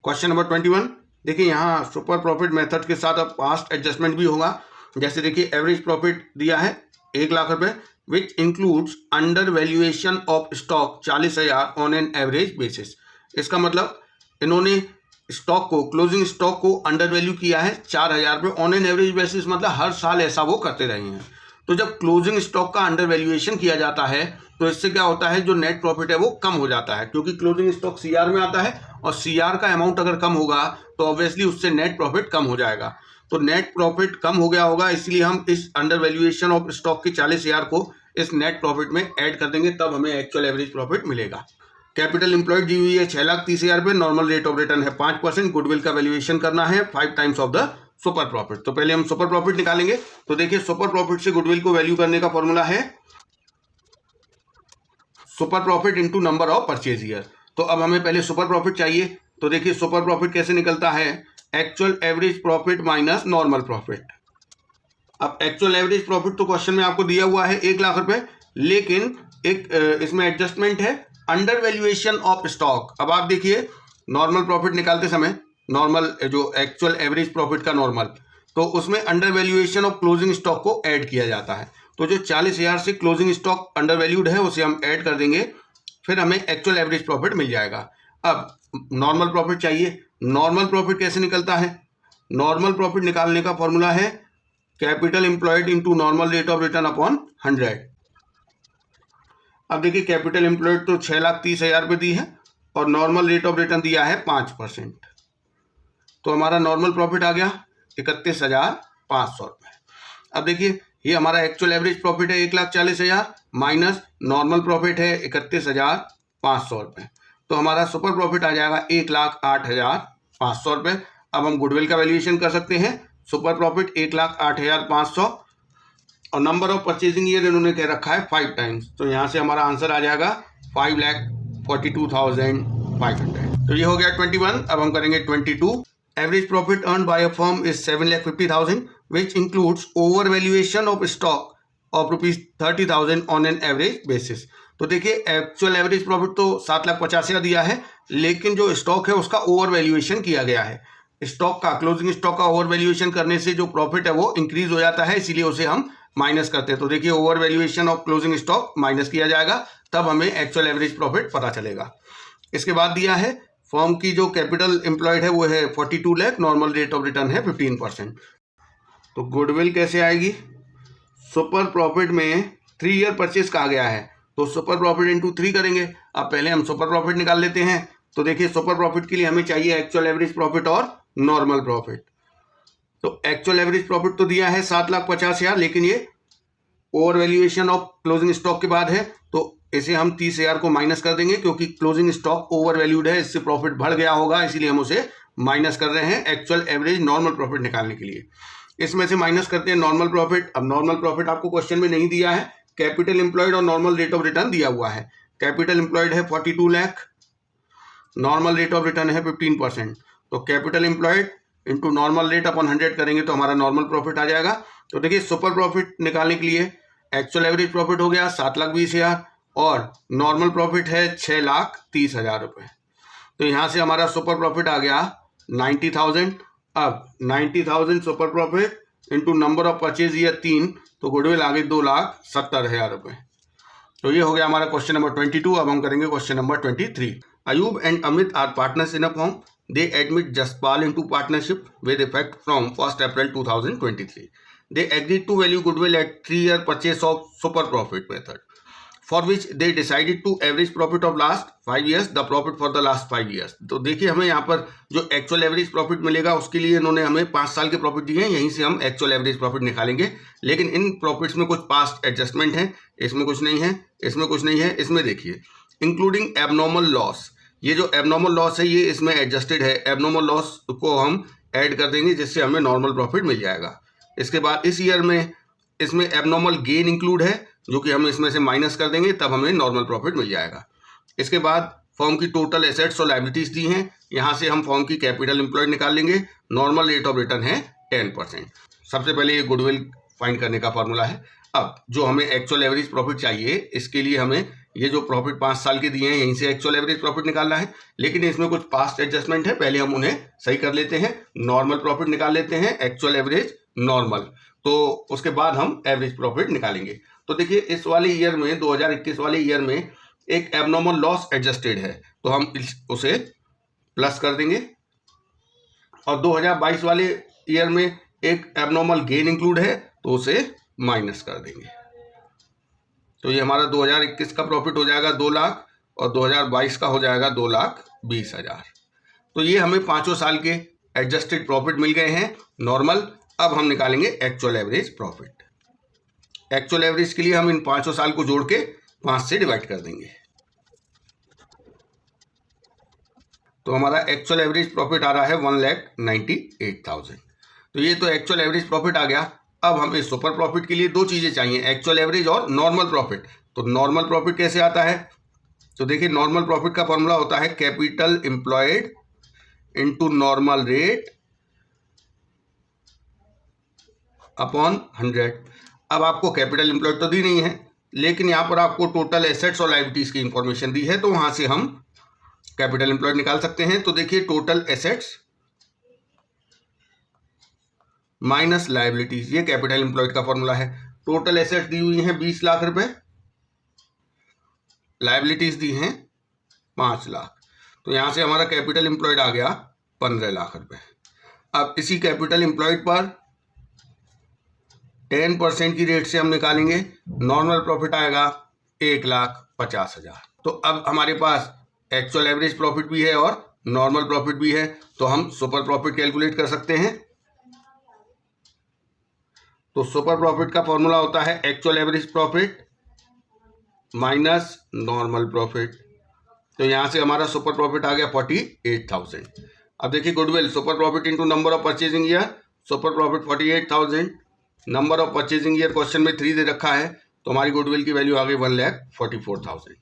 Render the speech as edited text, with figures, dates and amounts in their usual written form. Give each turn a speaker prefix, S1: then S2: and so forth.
S1: Question number 21, देखिए यहाँ super profit method के साथ अब पास्ट एडजस्टमेंट भी होगा। जैसे देखिए एवरेज प्रॉफिट दिया है 1 लाख रुपए, which includes under valuation of stock 40,000 on an average basis. इसका मतलब इन्होंने स्टॉक को, क्लोजिंग स्टॉक को अंडर वैल्यू किया है 4,000 रुपये ऑन एन एवरेज बेसिस, मतलब हर साल ऐसा वो करते रहे हैं। तो जब क्लोजिंग स्टॉक का अंडर वैल्यूएशन किया जाता है तो इससे क्या होता है, जो नेट प्रॉफिट है वो कम हो जाता है, क्योंकि क्लोजिंग स्टॉक सीआर में आता है और सीआर का अमाउंट अगर कम होगा तो ऑब्वियसली उससे नेट प्रॉफिट कम हो जाएगा। तो नेट प्रॉफिट कम हो गया होगा, इसलिए हम इस अंडर वैल्यूएशन ऑफ स्टॉक के 40,000 को इस नेट प्रॉफिट में ऐड कर देंगे, तब हमें एक्चुअल एवरेज प्रॉफिट मिलेगा। कैपिटल एम्प्लॉयड दी हुई है 6,30,000 रुपये, नॉर्मल रेट ऑफ रिटर्न है 5%, गुडविल का वैल्यूएशन करना है 5 times of the super profit. तो पहले हम सुपर प्रॉफिट निकालेंगे। तो देखिए सुपर प्रॉफिट से गुडविल को वैल्यू करने का फॉर्मूला है super profit into number of purchase year. तो अब हमें पहले सुपर प्रॉफिट चाहिए। तो देखिए सुपर प्रॉफिट कैसे निकलता है, actual average profit minus normal profit. अब एक्चुअल एवरेज प्रॉफिट तो क्वेश्चन में आपको दिया हुआ है 1 लाख रुपए, लेकिन एक इसमें एडजस्टमेंट है, अंडर वैल्यूएशन ऑफ स्टॉक। अब आप देखिए नॉर्मल प्रॉफिट निकालते समय, नॉर्मल जो एक्चुअल एवरेज प्रॉफिट का नॉर्मल, तो उसमें under valuation of closing stock को ऐड किया जाता है। तो जो 40,000 से क्लोजिंग स्टॉक अंडर वैल्यूड है उसे हम ऐड कर देंगे, फिर हमें एक्चुअल एवरेज प्रॉफिट मिल जाएगा। अब नॉर्मल प्रॉफिट चाहिए। नॉर्मल प्रॉफिट कैसे निकलता है, नॉर्मल प्रॉफिट निकालने का फॉर्मूला है capital employed into normal rate of return upon 100। अब देखिए कैपिटल एम्प्लॉयड तो 6,30,000 रुपये दी है और नॉर्मल रेट ऑफ रिटर्न दिया है 5%। तो हमारा नॉर्मल प्रॉफिट आ गया 31,500 रुपये। अब देखिए ये हमारा एक्चुअल एवरेज प्रॉफिट है 1,40,000 माइनस नॉर्मल प्रॉफिट है 31,500 रुपये। तो हमारा सुपर प्रॉफिट आ जाएगा 1,08,500 रुपये। अब हम गुडविल का वैल्यूएशन कर सकते हैं। सुपर प्रॉफिट 1,08,500 और नंबर ऑफ परचेजिंग ईयर इन्होंने कह रखा है 5 टाइम्स। तो यहाँ से हमारा आंसर आ जाएगा 5,42,500। तो ये हो गया 21। अब हम करेंगे 22। Average profit earn by a firm is 7,50,000 which includes overvaluation of stock of ₹30,000 on an average basis। तो देखिए एक्चुअल एवरेज प्रॉफिट तो 7,50,000 दिया है, लेकिन जो स्टॉक है उसका ओवर वैल्यूएशन किया गया है। स्टॉक का, क्लोजिंग स्टॉक का ओवर वैल्यूएशन करने से जो प्रॉफिट है वो इंक्रीज हो जाता है, इसीलिए उसे हम माइनस करते हैं। तो देखिए over valuation of closing stock minus किया जाएगा, तब हमें एक्चुअल एवरेज प्रॉफिट पता चलेगा। इसके बाद दिया है फर्म की जो कैपिटल एम्प्लॉयड है वो है 42 lakh, normal rate of return है 15%। तो गुडविल कैसे आएगी, सुपर प्रॉफिट में 3 ईयर परचेज कहा गया है, तो सुपर प्रॉफिट इंटू 3 करेंगे। अब पहले हम सुपर प्रॉफिट निकाल लेते हैं। तो देखिए सुपर प्रॉफिट के लिए हमें चाहिए एक्चुअल एवरेज प्रॉफिट और नॉर्मल प्रॉफिट। तो एक्चुअल एवरेज प्रॉफिट तो दिया है 7,50,000, लेकिन ये over valuation of closing stock के बाद है, तो इसे हम 30,000 को माइनस कर देंगे, क्योंकि क्लोजिंग स्टॉक ओवर वैल्यूड है, इससे प्रॉफिट बढ़ गया होगा, इसीलिए हम उसे माइनस कर रहे हैं एक्चुअल एवरेज नॉर्मल प्रॉफिट निकालने के लिए। इसमें से माइनस करते हैं नॉर्मल प्रॉफिट। अब नॉर्मल प्रॉफिट आपको क्वेश्चन में नहीं दिया है, कैपिटल एम्प्लॉयड और नॉर्मल रेट ऑफ रिटर्न दिया हुआ है। कैपिटल एम्प्लॉयड है 42 lakh, normal rate of return है 15%। तो capital employed into normal rate upon 100 करेंगे तो हमारा नॉर्मल प्रॉफिट आ जाएगा। तो देखिए सुपर प्रॉफिट निकालने के लिए एक्चुअल एवरेज प्रॉफिट हो गया 7,20,000 और नॉर्मल प्रॉफिट है 6,30,000 रुपये। तो यहाँ से हमारा सुपर प्रॉफिट आ गया 90,000। अब 90,000 super profit into number of purchase year 3, तो गुडविल आ गई 2,70,000 रुपये। तो ये हो गया हमारा क्वेश्चन नंबर 22। अब हम करेंगे question number 23। Ayub and Amit are partners in a firm, they admit Jaspal into partnership with effect from 1 April 2023। They agreed to value goodwill at 3 year purchase of super profit method, for which they decided to average profit of last 5 years the profit for the last 5 years। तो देखिए हमें यहाँ पर जो actual average profit मिलेगा उसके लिए इन्होंने हमें 5 साल के प्रॉफिट दिए हैं, यहीं से हम एक्चुअल एवरेज प्रॉफिट निकालेंगे। लेकिन इन प्रॉफिट्स में कुछ पास्ट एडजस्टमेंट है, इसमें कुछ नहीं है, इसमें कुछ नहीं है। इसमें देखिए इंक्लूडिंग एबनॉर्मल लॉस, ये जो एबनॉर्मल लॉस है ये इसमें एडजस्टेड है। एबनॉर्मल लॉस को हम ऐड कर देंगे, जिससे हमें नॉर्मल प्रॉफिट मिल जाएगा। इसके बाद इस ईयर में इसमें एबनॉर्मल गेन इंक्लूड है, जो कि हम इसमें से माइनस कर देंगे, तब हमें नॉर्मल प्रॉफिट मिल जाएगा। इसके बाद फर्म की टोटल एसेट्स और लायबिलिटीज दी हैं, यहाँ से हम फर्म की कैपिटल एम्प्लॉयड निकाल लेंगे। नॉर्मल रेट ऑफ रिटर्न है 10%। सबसे पहले ये गुडविल फाइंड करने का फॉर्मूला है। अब जो हमें एक्चुअल एवरेज प्रॉफिट चाहिए, इसके लिए हमें ये जो प्रॉफिट 5 साल के दिए हैं यहीं से एक्चुअल एवरेज प्रॉफिट निकालना है, लेकिन इसमें कुछ पास्ट एडजस्टमेंट है, पहले हम उन्हें सही कर लेते हैं। नॉर्मल प्रॉफिट निकाल लेते हैं, एक्चुअल एवरेज नॉर्मल, तो उसके बाद हम एवरेज प्रॉफिट निकालेंगे। तो देखिए इस वाले ईयर में 2021 वाले ईयर में एक एबनॉर्मल लॉस एडजस्टेड है, तो हम उसे प्लस कर देंगे, और 2022 वाले ईयर में एक एबनॉर्मल गेन इंक्लूड है तो उसे माइनस कर देंगे। तो ये हमारा 2021 का प्रॉफिट हो जाएगा 2 लाख और 2022 का हो जाएगा 2,20,000। तो ये हमें 5 साल के एडजस्टेड प्रॉफिट मिल गए हैं नॉर्मल। अब हम निकालेंगे actual average profit. Actual average के लिए हम इन 5 साल को जोड़ के 5 से डिवाइड कर देंगे, तो हमारा एक्चुअल एवरेज प्रॉफिट आ रहा है 1,98,000। तो ये तो एक्चुअल एवरेज प्रॉफिट आ गया। अब हमें सुपर प्रॉफिट के लिए 2 चीज़ें चाहिए, एक्चुअल एवरेज और नॉर्मल प्रॉफिट। तो नॉर्मल प्रॉफिट कैसे आता है? तो देखिए नॉर्मल प्रॉफिट का फॉर्मूला होता है capital employed into normal rate upon 100। अब आपको कैपिटल एम्प्लॉयड तो दी नहीं है, लेकिन यहाँ पर आपको टोटल एसेट्स और लायबिलिटीज की इंफॉर्मेशन दी है, तो वहाँ से हम कैपिटल एम्प्लॉयड निकाल सकते हैं। तो देखिए टोटल एसेट्स माइनस लायबिलिटीज, ये कैपिटल एम्प्लॉयड का फॉर्मूला है। टोटल एसेट्स दी हुई हैं 20 लाख रुपए, लायबिलिटीज दी हैं 5 लाख, तो यहां से हमारा कैपिटल एम्प्लॉयड आ गया 15 लाख रुपए। अब इसी कैपिटल एम्प्लॉयड पर 10% की रेट से हम निकालेंगे, नॉर्मल प्रॉफिट आएगा 1,50,000। तो अब हमारे पास एक्चुअल एवरेज प्रॉफिट भी है और नॉर्मल प्रॉफिट भी है, तो हम सुपर प्रॉफिट कैलकुलेट कर सकते हैं। तो सुपर प्रॉफिट का फॉर्मूला होता है actual average profit minus normal profit. तो यहां से हमारा सुपर प्रॉफिट आ गया 48,000। अब देखिए goodwill, super profit into number of purchasing year, super profit 48,000, number of purchasing year question में 3 दे रखा है, तो हमारी गुडविल की वैल्यू आ गई 1,44,000।